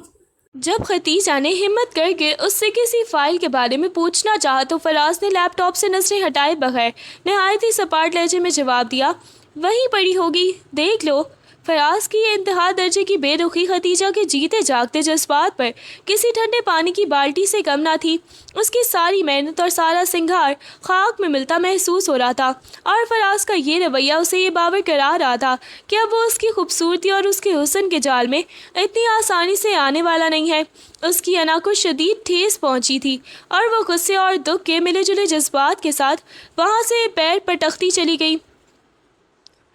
جب خدیجہ نے ہمت کر کے اس سے کسی فائل کے بارے میں پوچھنا چاہا تو فراز نے لیپ ٹاپ سے نظریں ہٹائے بغیر نہایت ہی سپاٹ لہجے میں جواب دیا، وہیں پڑی ہوگی، دیکھ لو۔ فراز کی یہ انتہا درجے کی بے رخی خدیجہ کے جیتے جاگتے جذبات پر کسی ٹھنڈے پانی کی بالٹی سے کم نہ تھی۔ اس کی ساری محنت اور سارا سنگھار خاک میں ملتا محسوس ہو رہا تھا، اور فراز کا یہ رویہ اسے یہ باور کرا رہا تھا کہ اب وہ اس کی خوبصورتی اور اس کے حسن کے جال میں اتنی آسانی سے آنے والا نہیں ہے۔ اس کی انا کو شدید ٹھیس پہنچی تھی، اور وہ غصے اور دکھ کے ملے جلے جذبات کے ساتھ وہاں سے پیر پٹکتی چلی گئی۔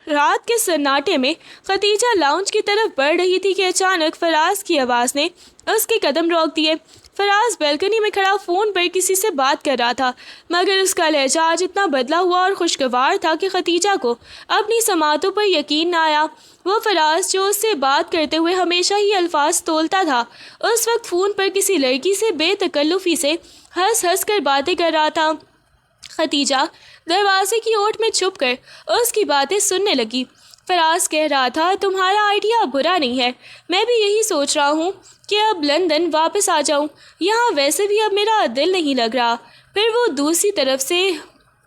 رات کے سناٹے میں خدیجہ لاؤنج کی طرف بڑھ رہی تھی کہ اچانک فراز کی آواز نے اس کے قدم روک دیے۔ فراز بیلکنی میں کھڑا فون پر کسی سے بات کر رہا تھا، مگر اس کا لہجہ آج اتنا بدلا ہوا اور خوشگوار تھا کہ خدیجہ کو اپنی سماعتوں پر یقین نہ آیا۔ وہ فراز جو اس سے بات کرتے ہوئے ہمیشہ ہی الفاظ تولتا تھا، اس وقت فون پر کسی لڑکی سے بے تکلفی سے ہنس ہنس کر باتیں کر رہا تھا۔ خدیجہ دروازے کی اوٹ میں چھپ کر اس کی باتیں سننے لگی۔ فراز کہہ رہا تھا، تمہارا آئیڈیا برا نہیں ہے، میں بھی یہی سوچ رہا ہوں کہ اب لندن واپس آ جاؤں، یہاں ویسے بھی اب میرا دل نہیں لگ رہا۔ پھر وہ دوسری طرف سے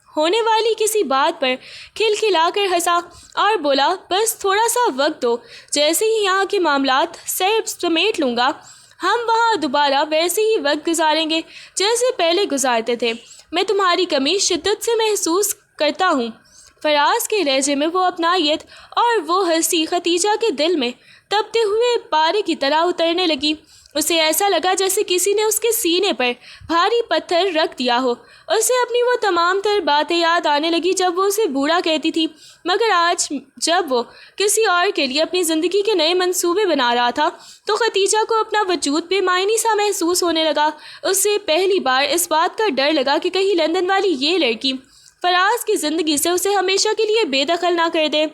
ہونے والی کسی بات پر کھلکھلا کر ہنسا اور بولا، بس تھوڑا سا وقت دو، جیسے ہی یہاں کے معاملات سمیٹ لوں گا ہم وہاں دوبارہ ویسے ہی وقت گزاریں گے جیسے پہلے گزارتے تھے۔ میں تمہاری کمی شدت سے محسوس کرتا ہوں۔ فراز کے لہجے میں وہ اپنائیت اور وہ ہنسی خدیجہ کے دل میں تپتے ہوئے پارے کی طرح اترنے لگی۔ اسے ایسا لگا جیسے کسی نے اس کے سینے پر بھاری پتھر رکھ دیا ہو۔ اسے اپنی وہ تمام تر باتیں یاد آنے لگی جب وہ اسے بوڑھا کہتی تھی، مگر آج جب وہ کسی اور کے لیے اپنی زندگی کے نئے منصوبے بنا رہا تھا تو خدیجہ کو اپنا وجود بے معنی سا محسوس ہونے لگا۔ اسے پہلی بار اس بات کا ڈر لگا کہ کہیں لندن والی یہ لڑکی فراز کی زندگی سے اسے ہمیشہ کے لیے بے دخل نہ کر دے۔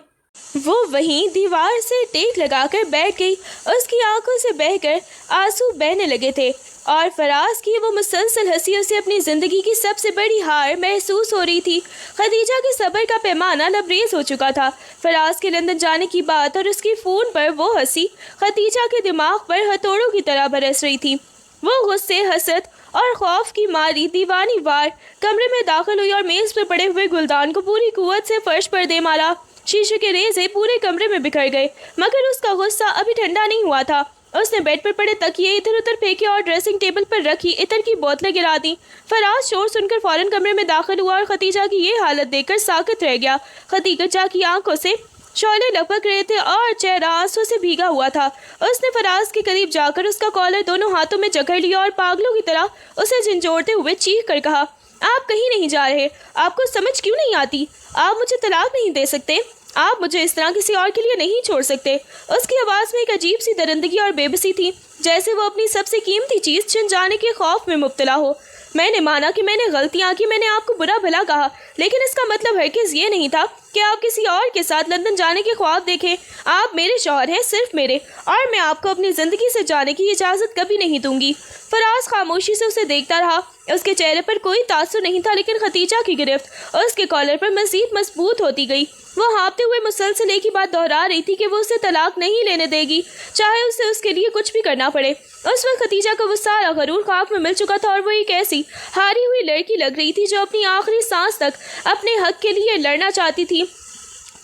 وہ وہیں دیوار سے ٹیک لگا کر بیٹھ گئی۔ اس کی آنکھوں سے بہہ کر آنسو بہنے لگے تھے اور فراز کی وہ مسلسل ہنسی اسے اپنی زندگی کی سب سے بڑی ہار محسوس ہو رہی تھی۔ خدیجہ کے صبر کا پیمانہ لبریز ہو چکا تھا۔ فراز کے لندن جانے کی بات اور اس کی فون پر وہ ہنسی خدیجہ کے دماغ پر ہتھوڑوں کی طرح برس رہی تھی۔ وہ غصے، حسد اور خوف کی ماری دیوانی وار کمرے میں داخل ہوئی اور میز پر پڑے ہوئے گلدان کو پوری قوت سے فرش پر دے مارا۔ شیشے کے ریزے پورے کمرے میں بکھر گئے، مگر اس کا غصہ ابھی ٹھنڈا نہیں ہوا تھا۔ اس نے بیڈ پر پڑے تکیے ادھر ادھر پھینکے اور ڈریسنگ ٹیبل پر رکھی عطر کی بوتلیں گرا دیں۔ فراز شور سن کر فوراً کمرے میں داخل ہوا اور خدیجہ کی یہ حالت دیکھ کر ساکت رہ گیا۔ خدیجہ کی آنکھوں سے شعلے لپک رہے تھے اور چہرہ آنسو سے بھیگا ہوا تھا۔ اس نے فراز کے قریب جا کر اس کا کالر دونوں ہاتھوں میں جکڑ لیا اور پاگلوں کی طرح اسے جھنجھوڑتے ہوئے چیخ کر کہا، آپ کہیں نہیں جا رہے، آپ کو سمجھ کیوں نہیں آتی؟ آپ مجھے طلاق نہیں دے سکتے؟ آپ مجھے اس طرح کسی اور کے لیے نہیں چھوڑ سکتے؟ اس کی آواز میں ایک عجیب سی درندگی اور بے بسی تھی، جیسے وہ اپنی سب سے قیمتی چیز چھن جانے کے خوف میں مبتلا ہو۔ میں نے مانا کہ میں نے غلطیاں کی، میں نے آپ کو برا بھلا کہا، لیکن اس کا مطلب ہرگز یہ نہیں تھا کہ آپ کسی اور کے ساتھ لندن جانے کے خواب دیکھیں۔ آپ میرے شوہر ہیں، صرف میرے، اور میں آپ کو اپنی زندگی سے جانے کی اجازت کبھی نہیں دوں گی۔ فراز خاموشی سے اسے دیکھتا رہا۔ اس کے چہرے پر کوئی تاثر نہیں تھا، لیکن خدیجہ کی گرفت اس کے کالر پر مزید مضبوط ہوتی گئی۔ وہ ہانپتے ہوئے مسلسل ایک ہی بات دہرا رہی تھی کہ وہ اسے طلاق نہیں لینے دے گی، چاہے اسے اس کے لیے کچھ بھی کرنا پڑے۔ اس وقت خدیجہ کا وہ سارا غرور خاک میں مل چکا تھا اور وہ ایک ایسی ہاری ہوئی لڑکی لگ رہی تھی جو اپنی آخری سانس تک اپنے حق کے لیے لڑنا چاہتی تھی۔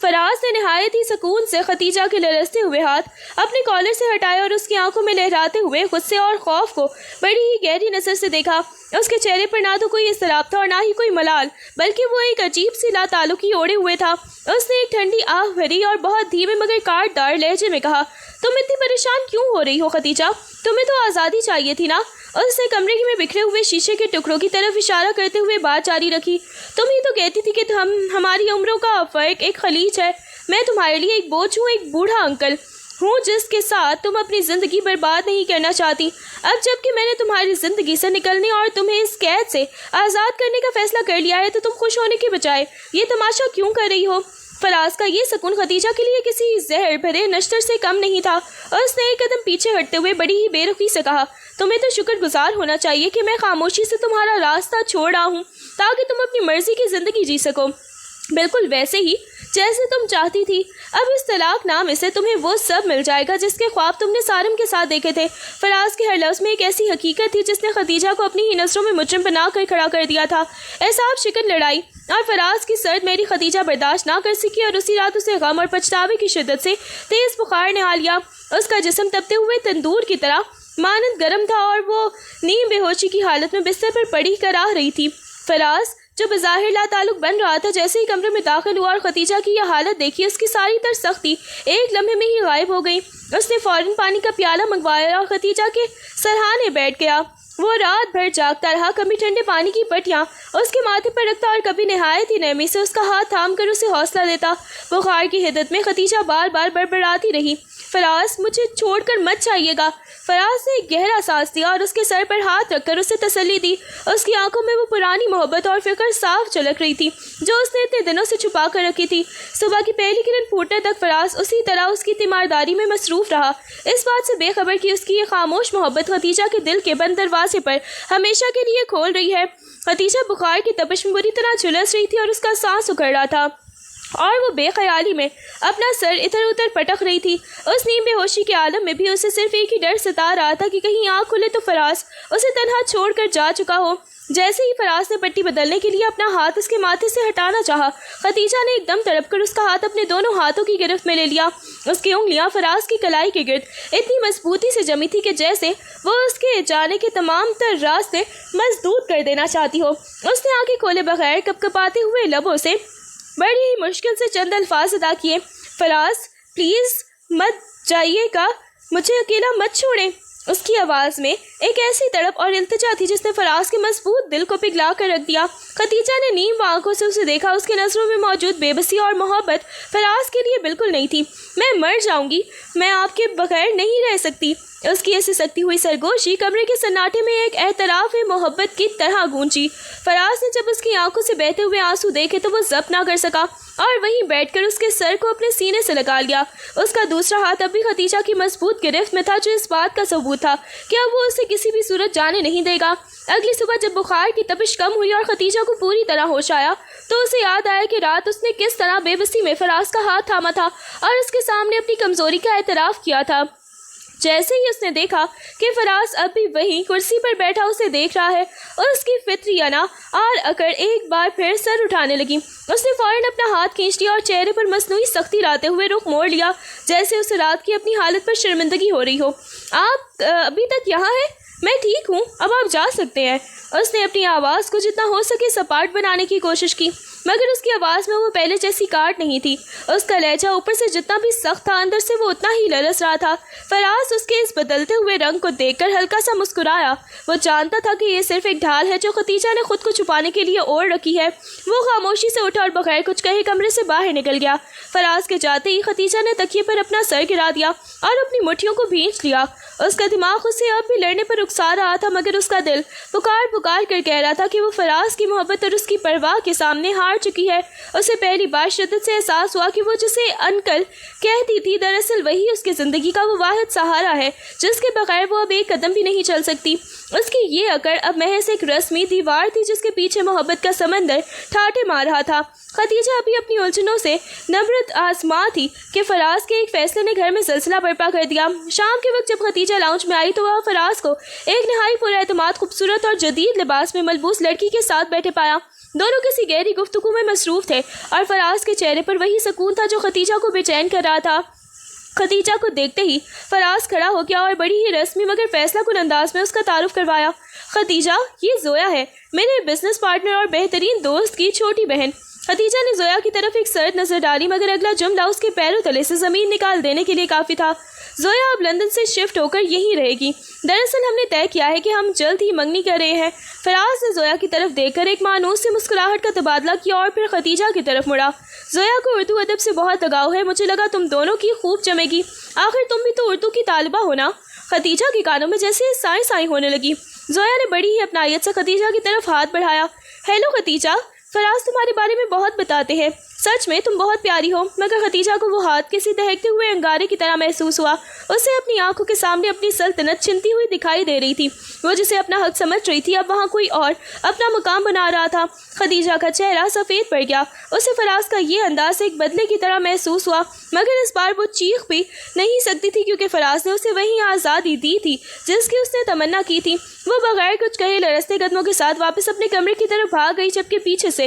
فراز نے نہایت ہی سکون سے خدیجہ کے لرزتے ہوئے ہاتھ اپنے کالر سے ہٹائے اور اس کی آنکھوں میں لہراتے ہوئے غصے اور خوف کو بڑی ہی گہری نظر سے دیکھا۔ اس کے چہرے پر نہ تو کوئی اضطراب تھا اور نہ ہی کوئی ملال، بلکہ وہ ایک عجیب سی لا تعلقی اوڑے ہوئے تھا۔ اس نے ایک ٹھنڈی آہ بھری اور بہت دھیمے مگر کاٹ دار لہجے میں کہا، تم اتنی پریشان کیوں ہو رہی ہو خدیجہ؟ تمہیں تو آزادی چاہیے تھی نا؟ اس نے کمرے میں بکھرے ہوئے شیشے کے ٹکڑوں کی طرف اشارہ کرتے ہوئے بات جاری رکھی، تم ہی تو کہتی تھی کہ ہماری عمروں کا فرق ایک خلیج ہے۔ میں تمہارے لیے ایک بوجھ ہوں، ایک بوڑھا انکل ہوں جس کے ساتھ تم اپنی زندگی برباد نہیں کرنا چاہتی۔ اب جب کہ میں نے تمہاری زندگی سے نکلنے اور تمہیں اس قید سے آزاد کرنے کا فیصلہ کر لیا ہے تو تم خوش ہونے کے بجائے یہ تماشا کیوں کر رہی ہو؟ فراز کا یہ سکون خدیجہ کے لیے کسی زہر بھرے نشتر سے کم نہیں تھا۔ اس نے ایک قدم پیچھے ہٹتے ہوئے بڑی ہی بے رخی سے کہا، تمہیں تو شکر گزار ہونا چاہیے کہ میں خاموشی سے تمہارا راستہ چھوڑ رہا ہوں تاکہ تم اپنی مرضی کی زندگی جی سکو، بالکل ویسے ہی جیسے تم چاہتی تھی۔ اب اس طلاق نامے سے تمہیں وہ سب مل جائے گا جس کے خواب تم نے سارم کے ساتھ دیکھے تھے۔ فراز کے ہر لفظ میں ایک ایسی حقیقت تھی جس نے خدیجہ کو اپنی ہی نظروں میں مجرم بنا کر کھڑا کر دیا تھا۔ اعصاب شکن لڑائی اور فراز کی سرد میری خدیجہ برداشت نہ کر سکی اور اسی رات اسے غم اور پچھتاوے کی شدت سے تیز بخار نے حال لیا۔ اس کا جسم تپتے ہوئے تندور کی طرح مانند گرم تھا اور وہ نیم بے ہوشی کی حالت میں بستر پر پڑی کر آ رہی تھی۔ فراز جو بظاہر لا تعلق بن رہا تھا، جیسے ہی کمرے میں داخل ہوا اور خدیجہ کی یہ حالت دیکھی، اس کی ساری تر سختی ایک لمحے میں ہی غائب ہو گئی۔ اس نے فوراً پانی کا پیالہ منگوایا اور خدیجہ کے سرہانے بیٹھ گیا۔ وہ رات بھر جاگتا رہا، کبھی ٹھنڈے پانی کی پٹیاں اس کے ماتھے پر رکھتا اور کبھی نہایت ہی نرمی سے اس کا ہاتھ تھام کر اسے حوصلہ دیتا۔ بخار کی حدت میں خدیجہ بار بار بڑبڑاتی رہی، فراز مجھے چھوڑ کر مت جائیے گا۔ فراز نے ایک گہرا سانس لیا اور اس کے سر پر ہاتھ رکھ کر اسے تسلی دی۔ اس کی آنکھوں میں وہ پرانی محبت اور فکر صاف جھلک رہی تھی جو اس نے اتنے دنوں سے چھپا کر رکھی تھی۔ صبح کی پہلی کرن پھوٹنے تک فراز اسی طرح اس کی تیمارداری میں مصروف رہا، اس بات سے بے خبر کہ اس کی یہ خاموش محبت خدیجہ کے دل کے بند دروازے پر ہمیشہ کے لیے کھول رہی ہے۔ خدیجہ بخار کی تپش میں بری طرح جھلس رہی تھی اور اس کا سانس اکھڑ رہا تھا اور وہ بے خیالی میں اپنا سر ادھر ادھر پٹک رہی تھی۔ اس نیم بے ہوشی کے عالم میں بھی اسے صرف ایک ہی ڈر ستا رہا تھا کہ کہیں آنکھ کھلے تو فراز اسے تنہا چھوڑ کر جا چکا ہو۔ جیسے ہی فراز نے پٹی بدلنے کے لیے اپنا ہاتھ اس کے ماتھے سے ہٹانا چاہا، خدیجہ نے ایک دم تڑپ کر اس کا ہاتھ اپنے دونوں ہاتھوں کی گرفت میں لے لیا۔ اس کی انگلیاں فراز کی کلائی کے گرد اتنی مضبوطی سے جمی تھی کہ جیسے وہ اس کے جانے کے تمام تر راستے مسدود کر دینا چاہتی ہو۔ اس نے آنکھیں کھولے بغیر کپکپاتے ہوئے لبوں سے بڑی ہی مشکل سے چند الفاظ ادا کیے، فراز پلیز مت جائیے گا، مجھے اکیلا مت چھوڑیں۔ اس کی آواز میں ایک ایسی تڑپ اور التجا تھی جس نے فراز کے مضبوط دل کو پگھلا کر رکھ دیا۔ خدیجہ نے نیم آنکھوں سے اسے دیکھا، اس کے نظروں میں موجود بے بسی اور محبت فراز کے لیے بالکل نہیں تھی۔ میں مر جاؤں گی، میں آپ کے بغیر نہیں رہ سکتی۔ اس کی ایسی سکتی ہوئی سرگوشی کمرے کے سناٹے میں ایک اعتراف محبت کی طرح گونجی۔ فراز نے جب اس کی آنکھوں سے بہتے ہوئے آنسو دیکھے تو وہ ضبط نہ کر سکا اور وہیں بیٹھ کر اس کے سر کو اپنے سینے سے لگا لیا۔ اس کا دوسرا ہاتھ اب بھی خدیجہ کی مضبوط گرفت میں تھا، جو اس بات کا ثبوت تھا کہ اب وہ اسے کسی بھی صورت جانے نہیں دے گا۔ اگلی صبح جب بخار کی تپش کم ہوئی اور خدیجہ کو پوری طرح ہوش آیا تو اسے یاد آیا کہ رات اس نے کس طرح بے بسی میں فراز کا ہاتھ تھاما تھا اور اس کے سامنے اپنی کمزوری کا اعتراف کیا تھا۔ جیسے ہی اس نے دیکھا کہ فراز اب بھی وہیں کرسی پر بیٹھا اسے دیکھ رہا ہے اور اس کی فطری انا اور اکڑ ایک بار پھر سر اٹھانے لگی۔ اس نے فوراً اپنا ہاتھ کھینچ لیا اور چہرے پر مصنوعی سختی لاتے ہوئے رخ موڑ لیا، جیسے اسے رات کی اپنی حالت پر شرمندگی ہو رہی ہو۔ آپ ابھی تک یہاں ہیں؟ میں ٹھیک ہوں، اب آپ جا سکتے ہیں۔ اس نے اپنی آواز کو جتنا ہو سکے سپاٹ بنانے کی کوشش کی، مگر اس کی آواز میں وہ پہلے جیسی کاٹ نہیں تھی۔ اس کا لہجہ اوپر سے جتنا بھی سخت تھا، اندر سے وہ اتنا ہی لرز رہا تھا۔ فراز اس کے اس بدلتے ہوئے رنگ کو دیکھ کر ہلکا سا مسکرایا۔ وہ جانتا تھا کہ یہ صرف ایک ڈھال ہے جو خدیجہ نے خود کو چھپانے کے لیے اوڑھ رکھی ہے۔ وہ خاموشی سے اٹھا اور بغیر کچھ کہے کمرے سے باہر نکل گیا۔ فراز کے جاتے ہی خدیجہ نے تکیے پر اپنا سر گرا دیا اور اپنی مٹھیوں کو بھینچ لیا۔ اس کا دماغ اسے اب بھی لڑنے پر اکسا رہا تھا، مگر اس کا دل پکار پکار کر کہہ رہا تھا کہ وہ فراز کی محبت اور اس کی پرواہ کے سامنے ہار چکی ہے۔ اسے پہلی بار شدت سے احساس ہوا کہ وہ جسے انکل کہتی تھی دراصل وہی اس کی زندگی کا وہ واحد سہارا ہے جس کے بغیر وہ اب ایک قدم بھی نہیں چل سکتی۔ اس کی یہ اکڑ اب محض ایک رسمی دیوار تھی جس کے پیچھے محبت کا سمندر ٹھاٹھے مار رہا تھا۔ خدیجہ ابھی اپنی الجھنوں سے نبرد آزما تھی کہ فراز کے ایک فیصلے نے گھر میں زلزلہ برپا کر دیا۔ شام کے وقت جب خدیجہ لاؤنج میں آئی تو وہ فراز کو ایک نہایت پر اعتماد خوبصورت اور جدید لباس میں ملبوس لڑکی کے ساتھ بیٹھے پایا۔ دونوں کسی گہری گفتگو میں مصروف تھے اور فراز کے چہرے پر وہی سکون تھا جو خدیجہ کو بے چین کر رہا تھا۔ خدیجہ کو دیکھتے ہی فراز کھڑا ہو گیا اور بڑی ہی رسمی مگر فیصلہ کن انداز میں اس کا تعارف کروایا۔ خدیجہ، یہ زویا ہے، میرے بزنس پارٹنر اور بہترین دوست کی چھوٹی بہن۔ خدیجہ نے زویا کی طرف ایک سرد نظر ڈالی، مگر اگلا جملہ اس کے پیروں تلے سے زمین نکال دینے کے لیے کافی تھا۔ زویا اب لندن سے شفٹ ہو کر یہیں رہے گی۔ دراصل ہم نے طے کیا ہے کہ ہم جلد ہی منگنی کر رہے ہیں۔ فراز نے زویا کی طرف دیکھ کر ایک مانوس سے مسکراہٹ کا تبادلہ کیا اور پھر خدیجہ کی طرف مڑا۔ زویا کو اردو ادب سے بہت لگاؤ ہے، مجھے لگا تم دونوں کی خوب جمے گی۔ آخر تم بھی تو اردو کی طالبہ ہو نا؟ خدیجہ کے کانوں میں جیسے سائیں سائیں ہونے لگی۔ زویا نے بڑی ہی اپنائیت سے خدیجہ کی طرف ہاتھ بڑھایا۔ ہیلو خدیجہ، فراز تمہارے بارے میں بہت بتاتے ہیں، سچ میں تم بہت پیاری ہو۔ مگر خدیجہ کو وہ ہاتھ کسی دہکتے ہوئے انگارے کی طرح محسوس ہوا۔ اسے اپنی آنکھوں کے سامنے اپنی سلطنت چھنتی ہوئی دکھائی دے رہی تھی۔ وہ جسے اپنا حق سمجھ رہی تھی اب وہاں کوئی اور اپنا مقام بنا رہا تھا۔ خدیجہ کا چہرہ سفید پڑ گیا۔ اسے فراز کا یہ انداز ایک بدلے کی طرح محسوس ہوا، مگر اس بار وہ چیخ بھی نہیں سکتی تھی کیونکہ فراز نے اسے وہی آزادی دی تھی جس کی اس نے تمنا کی تھی۔ وہ بغیر کچھ کہے لرزتے قدموں کے ساتھ واپس اپنے کمرے کی طرف بھاگ گئی، جبکہ پیچھے سے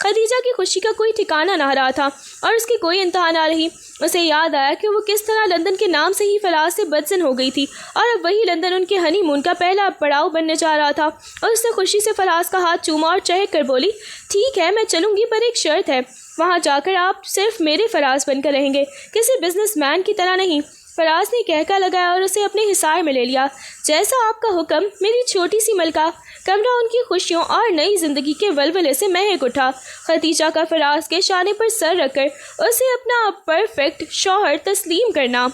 خدیجہ کی خوشی کا کوئی ٹھکانہ نہ رہا تھا اور اس کی کوئی انتہا نہ رہی۔ اسے یاد آیا کہ وہ کس طرح لندن کے نام سے ہی فراز سے بدظن ہو گئی تھی اور اب وہی لندن ان کے ہنی مون کا پہلا پڑاؤ بننے جا رہا تھا، اور اس نے خوشی سے فراز کا ہاتھ چوما اور چہک کر بولی، ٹھیک ہے میں چلوں گی، پر ایک شرط ہے، وہاں جا کر آپ صرف میرے فراز بن کر رہیں گے، کسی بزنس مین کی طرح نہیں۔ فراز نے کہکا لگایا اور اسے اپنے حصار میں لے لیا۔ جیسا آپ کا حکم میری چھوٹی سی ملکہ۔ کمرہ ان کی خوشیوں اور نئی زندگی کے ولولے سے مہک اٹھا۔ خدیجہ کا فراز کے شانے پر سر رکھ کر اسے اپنا پرفیکٹ شوہر تسلیم کرنا